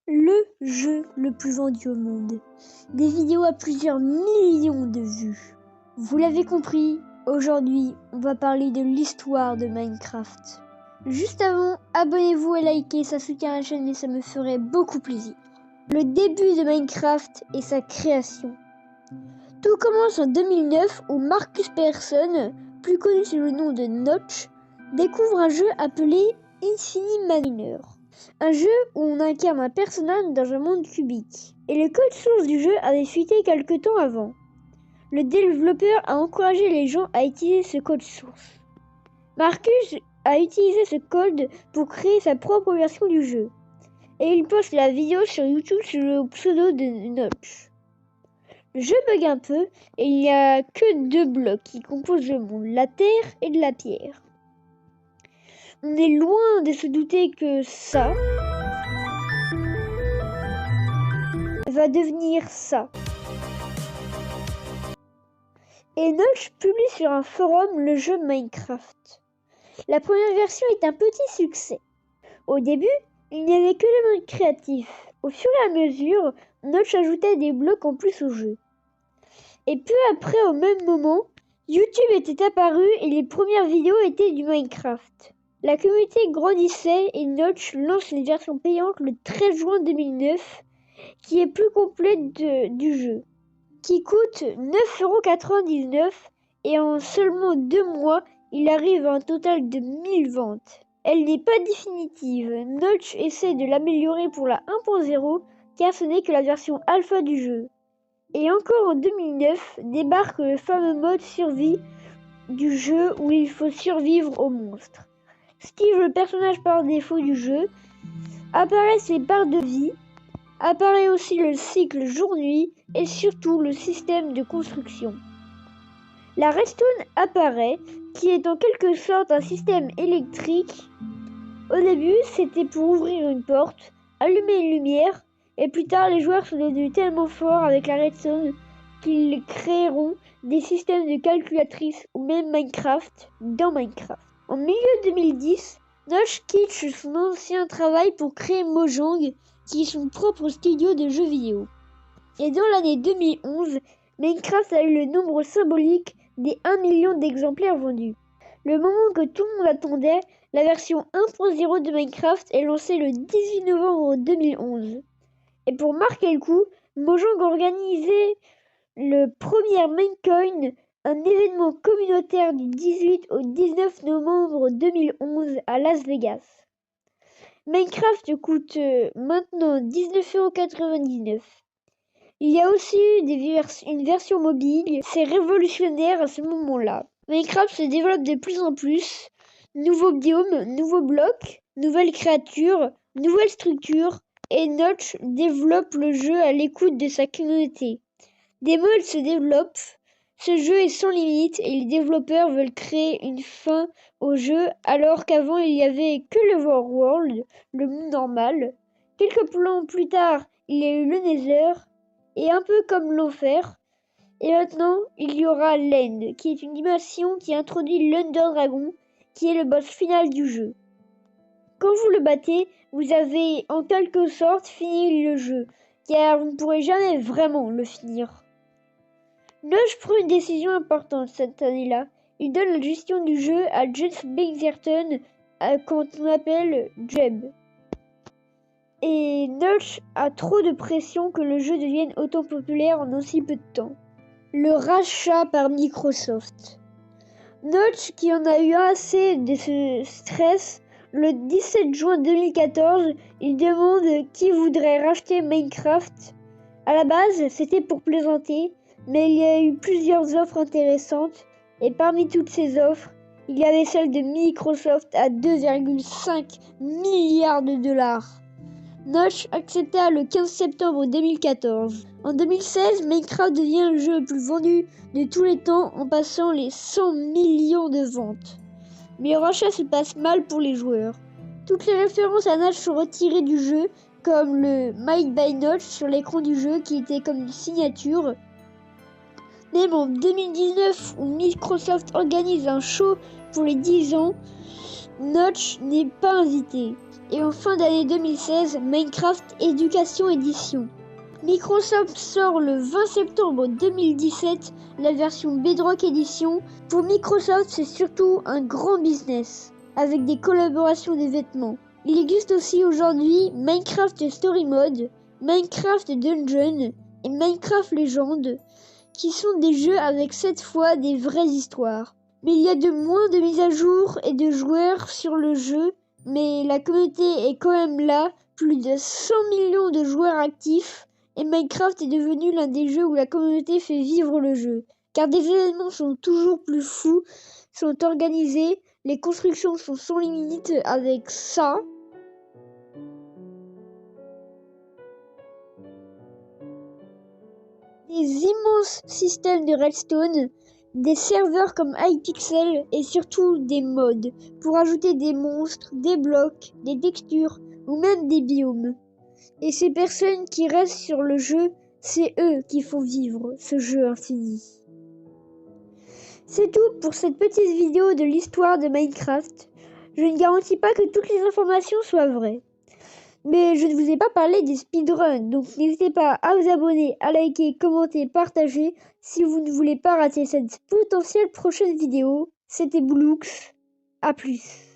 Le jeu le plus vendu au monde. Des vidéos à plusieurs millions de vues. Vous l'avez compris, aujourd'hui, on va parler de l'histoire de Minecraft. Juste avant, abonnez-vous et likez, ça soutient la chaîne et ça me ferait beaucoup plaisir. Le début de Minecraft et sa création. Tout commence en 2009 où Marcus Persson, plus connu sous le nom de Notch, découvre un jeu appelé Infinity Miner. Un jeu où on incarne un personnage dans un monde cubique. Et le code source du jeu avait fuité quelque temps avant. Le développeur a encouragé les gens à utiliser ce code source. Marcus a utilisé ce code pour créer sa propre version du jeu. Et il poste la vidéo sur YouTube sous le pseudo de Notch. Le jeu bug un peu et il n'y a que deux blocs qui composent le monde, la terre et de la pierre. On est loin de se douter que ça va devenir ça. Et Notch publie sur un forum le jeu Minecraft. La première version est un petit succès. Au début, il n'y avait que le mode créatif. Au fur et à mesure, Notch ajoutait des blocs en plus au jeu. Et peu après, au même moment, YouTube était apparu et les premières vidéos étaient du Minecraft. La communauté grandissait et Notch lance une version payante le 13 juin 2009 qui est plus complète du jeu, qui coûte 9,99 € et en seulement 2 mois, il arrive à un total de 1000 ventes. Elle n'est pas définitive, Notch essaie de l'améliorer pour la 1.0 car ce n'est que la version alpha du jeu. Et encore en 2009 débarque le fameux mode survie du jeu où il faut survivre aux monstres. Steve, le personnage par défaut du jeu, apparaît ses barres de vie, apparaît aussi le cycle jour-nuit et surtout le système de construction. La redstone apparaît, qui est en quelque sorte un système électrique. Au début, c'était pour ouvrir une porte, allumer une lumière, et plus tard, les joueurs sont devenus tellement forts avec la redstone qu'ils créeront des systèmes de calculatrices ou même Minecraft dans Minecraft. En milieu 2010, Notch quitte son ancien travail pour créer Mojang, qui est son propre studio de jeux vidéo. Et dans l'année 2011, Minecraft a eu le nombre symbolique des 1 million d'exemplaires vendus. Le moment que tout le monde attendait, la version 1.0 de Minecraft est lancée le 18 novembre 2011. Et pour marquer le coup, Mojang organisait le premier Minecoin, un événement communautaire du 18 au 19 novembre 2011 à Las Vegas. Minecraft coûte maintenant 19,99 €. Il y a aussi eu une version mobile, c'est révolutionnaire à ce moment-là. Minecraft se développe de plus en plus, nouveaux biomes, nouveaux blocs, nouvelles créatures, nouvelles structures, et Notch développe le jeu à l'écoute de sa communauté. Des mods se développent, ce jeu est sans limite et les développeurs veulent créer une fin au jeu alors qu'avant il n'y avait que le World, le monde normal. Quelques plans plus tard, il y a eu le Nether et un peu comme l'enfer. Et maintenant, il y aura l'End, qui est une dimension qui introduit l'Under Dragon, qui est le boss final du jeu. Quand vous le battez, vous avez en quelque sorte fini le jeu, car vous ne pourrez jamais vraiment le finir. Notch prend une décision importante cette année-là. Il donne la gestion du jeu à Jeff Bingserton, qu'on appelle Jeb. Et Notch a trop de pression que le jeu devienne autant populaire en aussi peu de temps. Le rachat par Microsoft. Notch, qui en a eu assez de ce stress, le 17 juin 2014, il demande qui voudrait racheter Minecraft. À la base, c'était pour plaisanter, mais il y a eu plusieurs offres intéressantes, et parmi toutes ces offres, il y avait celle de Microsoft à 2,5 milliards de dollars. Notch accepta le 15 septembre 2014. En 2016, Minecraft devient le jeu le plus vendu de tous les temps en passant les 100 millions de ventes. Mais le rachat se passe mal pour les joueurs. Toutes les références à Notch sont retirées du jeu, comme le Made by Notch sur l'écran du jeu qui était comme une signature. Même en 2019, où Microsoft organise un show pour les 10 ans, Notch n'est pas invité. Et en fin d'année 2016, Minecraft Éducation Édition. Microsoft sort le 20 septembre 2017 la version Bedrock Edition. Pour Microsoft, c'est surtout un grand business, avec des collaborations de vêtements. Il existe aussi aujourd'hui Minecraft Story Mode, Minecraft Dungeon et Minecraft Legends, qui sont des jeux avec cette fois des vraies histoires. Mais il y a de moins de mises à jour et de joueurs sur le jeu, mais la communauté est quand même là, plus de 100 millions de joueurs actifs, et Minecraft est devenu l'un des jeux où la communauté fait vivre le jeu. Car des événements sont toujours plus fous, sont organisés, les constructions sont sans limite avec ça. Des immenses systèmes de redstone, des serveurs comme Hypixel et surtout des mods pour ajouter des monstres, des blocs, des textures ou même des biomes. Et ces personnes qui restent sur le jeu, c'est eux qui font vivre ce jeu infini. C'est tout pour cette petite vidéo de l'histoire de Minecraft. Je ne garantis pas que toutes les informations soient vraies. Mais je ne vous ai pas parlé des speedruns, donc n'hésitez pas à vous abonner, à liker, commenter, partager si vous ne voulez pas rater cette potentielle prochaine vidéo. C'était Bloux, à plus.